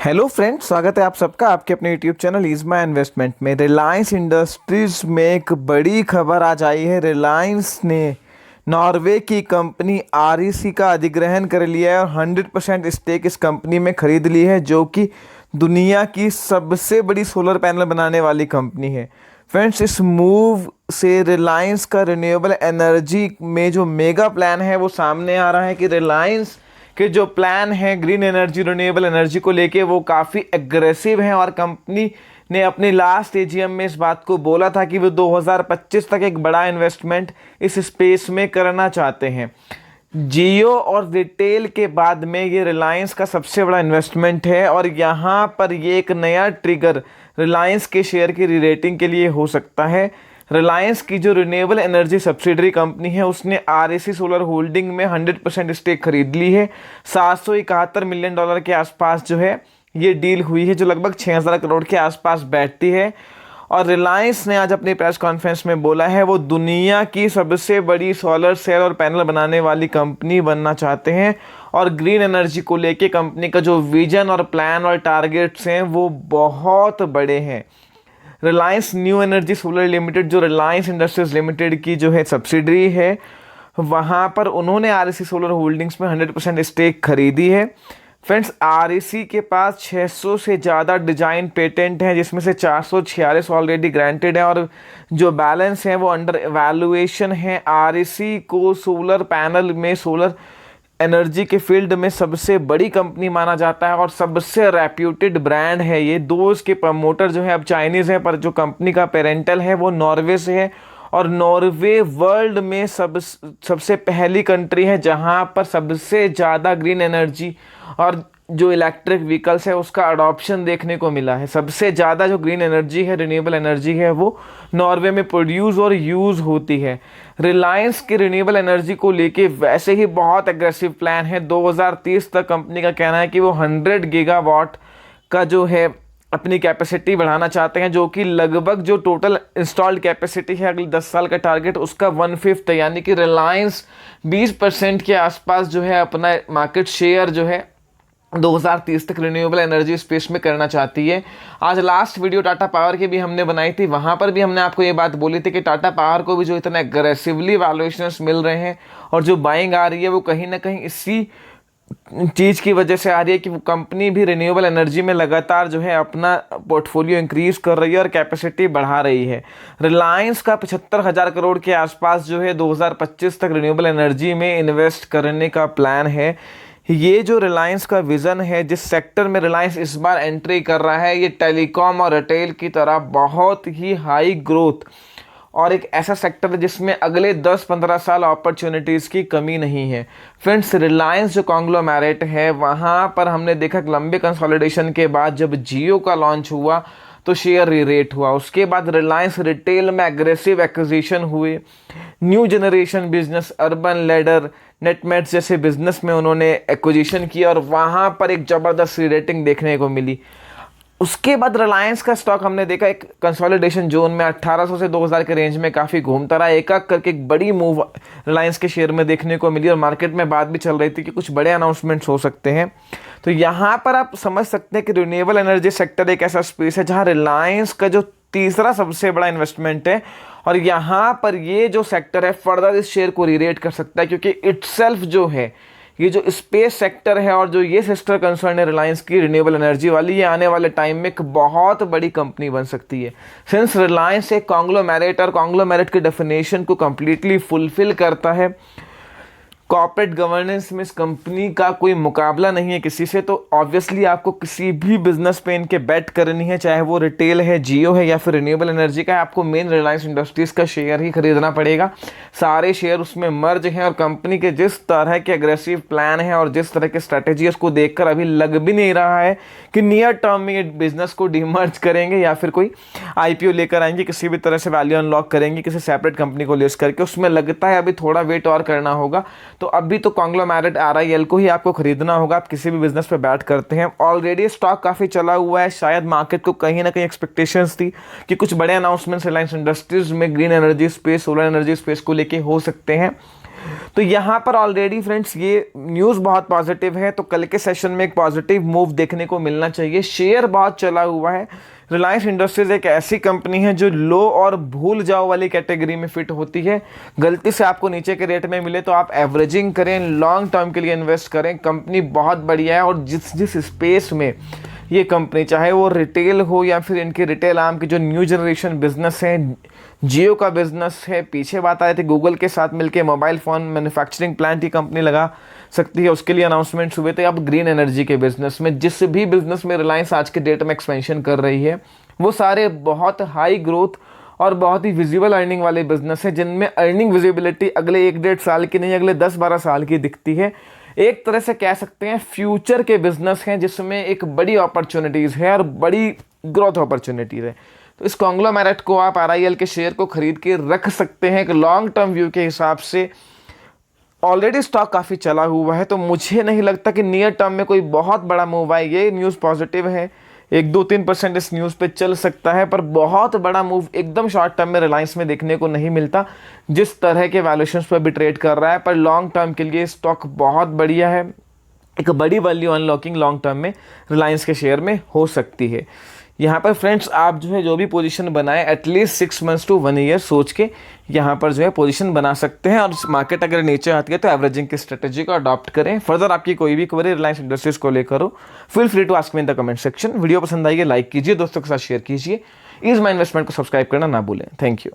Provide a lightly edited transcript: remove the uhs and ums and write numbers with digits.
Hello friends, स्वागत है आप सबका आपके अपने यूट्यूब चैनल इज़मा इन्वेस्टमेंट में। रिलायंस इंडस्ट्रीज़ में एक बड़ी खबर आज आई है। रिलायंस ने नॉर्वे की कंपनी आरईसी का अधिग्रहण कर लिया है और 100% स्टेक इस कंपनी में खरीद ली है, जो कि दुनिया की सबसे बड़ी सोलर पैनल बनाने वाली कंपनी है। फ्रेंड्स, इस मूव से रिलायंस का रिन्यूएबल एनर्जी में जो मेगा प्लान है वो सामने आ रहा है कि रिलायंस कि जो प्लान है ग्रीन एनर्जी रिन्यूएबल एनर्जी को लेके वो काफ़ी एग्रेसिव हैं और कंपनी ने अपनी लास्ट एजीएम में इस बात को बोला था कि वो 2025 तक एक बड़ा इन्वेस्टमेंट इस स्पेस में करना चाहते हैं। जियो और रिटेल के बाद में ये रिलायंस का सबसे बड़ा इन्वेस्टमेंट है और यहाँ पर ये एक नया ट्रिगर रिलायंस के शेयर की रीरेटिंग के लिए हो सकता है। रिलायंस की जो रिन्यूएबल एनर्जी सब्सिडरी कंपनी है उसने आरईसी सोलर होल्डिंग में 100% स्टेक खरीद ली है। $771 मिलियन के आसपास जो है ये डील हुई है, जो लगभग 6000 करोड़ के आसपास बैठती है। और रिलायंस ने आज अपनी प्रेस कॉन्फ्रेंस में बोला है वो दुनिया की सबसे बड़ी सोलर सेल और पैनल बनाने वाली कंपनी बनना चाहते हैं और ग्रीन एनर्जी को लेके कंपनी का जो विजन और प्लान और टारगेट्स हैं वो बहुत बड़े हैं। Reliance new energy solar limited, जो रिलायंस इंडस्ट्रीज लिमिटेड की जो है सब्सिडरी है, वहाँ पर उन्होंने आरईसी सोलर होल्डिंग्स में 100% स्टेक खरीदी है। फ्रेंड्स, आरईसी के पास 600 से ज़्यादा डिजाइन पेटेंट हैं, जिसमें से 446 ऑलरेडी ग्रांटेड है और जो बैलेंस है वो अंडर एवेलुएशन है। आरईसी को सोलर पैनल में सोलर एनर्जी के फील्ड में सबसे बड़ी कंपनी माना जाता है और सबसे रेप्यूटेड ब्रांड है ये। दो इसके प्रमोटर जो है अब चाइनीज़ है, पर जो कंपनी का पेरेंटल है वो नॉर्वे से है और नॉर्वे वर्ल्ड में सबसे पहली कंट्री है जहां पर सबसे ज़्यादा ग्रीन एनर्जी और जो इलेक्ट्रिक व्हीकल्स है उसका अडॉप्शन देखने को मिला है। सबसे ज़्यादा जो ग्रीन एनर्जी है, रिन्यूएबल एनर्जी है, वो नॉर्वे में प्रोड्यूस और यूज़ होती है। रिलायंस की रिन्यूएबल एनर्जी को लेके वैसे ही बहुत एग्रेसिव प्लान है। 2030 तक कंपनी का कहना है कि वो 100 गीगावाट का जो है अपनी कैपेसिटी बढ़ाना चाहते हैं, जो कि लगभग जो टोटल इंस्टॉल्ड कैपेसिटी है अगले 10 साल का टारगेट उसका 1/5 यानी कि रिलायंस 20% के आसपास जो है अपना मार्केट शेयर जो है 2030 तक रिन्यूएबल एनर्जी स्पेस में करना चाहती है। आज लास्ट वीडियो टाटा पावर की भी हमने बनाई थी, वहाँ पर भी हमने आपको ये बात बोली थी कि टाटा पावर को भी जो इतना एग्रेसिवली वैल्यूएशंस मिल रहे हैं और जो बाइंग आ रही है वो कहीं ना कहीं इसी चीज़ की वजह से आ रही है कि वो कंपनी भी रिन्यूएबल एनर्जी में लगातार जो है अपना पोर्टफोलियो इंक्रीज कर रही है और कैपेसिटी बढ़ा रही है। रिलायंस का 75,000 करोड़ के आसपास जो है 2025 तक रिन्यूएबल एनर्जी में इन्वेस्ट करने का प्लान है। ये जो रिलायंस का विज़न है, जिस सेक्टर में रिलायंस इस बार एंट्री कर रहा है, ये टेलीकॉम और रिटेल की तरह बहुत ही हाई ग्रोथ और एक ऐसा सेक्टर है जिसमें अगले 10-15 साल अपॉर्चुनिटीज़ की कमी नहीं है। फ्रेंड्स, रिलायंस जो कॉन्ग्लोमेरेट है वहाँ पर हमने देखा कि लंबे कंसोलिडेशन के बाद जब जियो का लॉन्च हुआ तो शेयर रीरेट हुआ। उसके बाद रिलायंस रिटेल में एग्रेसिव एक्विजिशन हुए। New generation business, Urban Ladder, Netmeds जैसे बिजनेस में उन्होंने एक्विजिशन किया और वहाँ पर एक ज़बरदस्त रीरेटिंग देखने को मिली। उसके बाद रिलायंस का स्टॉक हमने देखा एक कंसोलिडेशन जोन में 1800 से 2000 के रेंज में काफ़ी घूमता रहा। एक करके एक बड़ी मूव रिलायंस के शेयर में देखने को मिली और मार्केट में बात भी चल रही थी कि कुछ बड़े अनाउंसमेंट्स हो सकते हैं। तो यहाँ पर आप समझ सकते हैं कि रिन्यूएबल एनर्जी सेक्टर एक ऐसा स्पेस है जहाँ रिलायंस का जो तीसरा सबसे बड़ा इन्वेस्टमेंट है और यहाँ पर ये जो सेक्टर है फर्दर इस शेयर को रीरेट कर सकता है, क्योंकि इटसेल्फ जो है ये जो स्पेस सेक्टर है और जो ये सिस्टर कंसर्न है रिलायंस की रिन्यूएबल एनर्जी वाली, ये आने वाले टाइम में एक बहुत बड़ी कंपनी बन सकती है। सिंस रिलायंस एक कॉन्ग्लोमेरेट और कॉन्ग्लोमेरेट की डेफिनेशन को कंप्लीटली फुलफिल करता है, कॉर्पोरेट गवर्नेंस में इस कंपनी का कोई मुकाबला नहीं है किसी से, तो ऑब्वियसली आपको किसी भी बिजनेस पे इनके बेट करनी है, चाहे वो रिटेल है, जियो है या फिर रिन्यूएबल एनर्जी का है। आपको मेन रिलायंस इंडस्ट्रीज का शेयर ही खरीदना पड़ेगा। सारे शेयर उसमें मर्ज हैं और कंपनी के जिस तरह के अग्रेसिव प्लान है और जिस तरह के स्ट्रेटेजी उसको देखकर अभी लग भी नहीं रहा है कि नियर टर्म में ये बिजनेस को डीमर्ज करेंगे या फिर कोई आईपीओ लेकर आएंगे, किसी भी तरह से वैल्यू अनलॉक करेंगे किसी सेपरेट कंपनी को लिस्ट करके। उसमें लगता है अभी थोड़ा वेट और करना होगा। तो अभी तो कॉन्ग्लोमेरेट आरआईएल को ही आपको खरीदना होगा। आप किसी भी बिजनेस पे बैट करते हैं, ऑलरेडी स्टॉक काफ़ी चला हुआ है। शायद मार्केट को कहीं ना कहीं एक्सपेक्टेशंस थी कि कुछ बड़े अनाउंसमेंट्स रिलायंस इंडस्ट्रीज में green energy space, solar energy space को लेके हो सकते हैं। तो यहाँ पर ऑलरेडी फ्रेंड्स ये न्यूज़ बहुत पॉजिटिव है, तो कल के सेशन में एक पॉजिटिव मूव देखने को मिलना चाहिए। शेयर बहुत चला हुआ है। रिलायंस इंडस्ट्रीज एक ऐसी कंपनी है जो लो और भूल जाओ वाली कैटेगरी में फिट होती है। गलती से आपको नीचे के रेट में मिले तो आप एवरेजिंग करें, लॉन्ग टर्म के लिए इन्वेस्ट करें। कंपनी बहुत बढ़िया है और जिस स्पेस में ये कंपनी, चाहे वो रिटेल हो या फिर इनके रिटेल आर्म की जो न्यू जनरेशन बिजनेस है, जियो का बिजनेस है, पीछे बात आई थी गूगल के साथ मिलके मोबाइल फ़ोन मैन्युफैक्चरिंग प्लांट की कंपनी लगा सकती है, उसके लिए अनाउंसमेंट्स हुए थे। अब ग्रीन एनर्जी के बिजनेस में, जिस भी बिजनेस में रिलायंस आज के डेट में एक्सपेंशन कर रही है, वो सारे बहुत हाई ग्रोथ और बहुत ही विजिबल अर्निंग वाले बिजनेस है, जिनमें अर्निंग विजिबिलिटी अगले 1-1.5 साल की नहीं, अगले 10-12 साल की दिखती है। एक तरह से कह सकते हैं फ्यूचर के बिजनेस हैं, जिसमें एक बड़ी अपॉर्चुनिटीज़ है और बड़ी ग्रोथ अपॉर्चुनिटीज़ है। तो इस कॉन्ग्लोमेरेट को आप RIL के शेयर को खरीद के रख सकते हैं। एक लॉन्ग टर्म व्यू के हिसाब से ऑलरेडी स्टॉक काफ़ी चला हुआ है, तो मुझे नहीं लगता कि नियर टर्म में कोई बहुत बड़ा मूव आए। ये न्यूज़ पॉजिटिव है, 1-2-3% इस न्यूज़ पे चल सकता है, पर बहुत बड़ा मूव एकदम शॉर्ट टर्म में रिलायंस में देखने को नहीं मिलता, जिस तरह के वैल्यूएशंस पर भी ट्रेड कर रहा है। पर लॉन्ग टर्म के लिए स्टॉक बहुत बढ़िया है। एक बड़ी वैल्यू अनलॉकिंग लॉन्ग टर्म में रिलायंस के शेयर में हो सकती है। यहाँ पर फ्रेंड्स आप जो है जो भी पोजीशन बनाए एटलीस्ट 6 मंथ्स टू 1 ईयर सोच के यहाँ पर जो है पोजीशन बना सकते हैं। और मार्केट अगर नीचे आती है तो एवरेजिंग की स्ट्रेटेजी को अडॉप्ट करें। फर्दर आपकी कोई भी क्वेरी रिलायंस इंडस्ट्रीज को लेकर हो, feel free to ask me in the comment section. Video पसंद आई है लाइक कीजिए, दोस्तों के साथ शेयर कीजिए। इज माई इन्वेस्टमेंट को सब्सक्राइब करना ना भूलें। Thank you.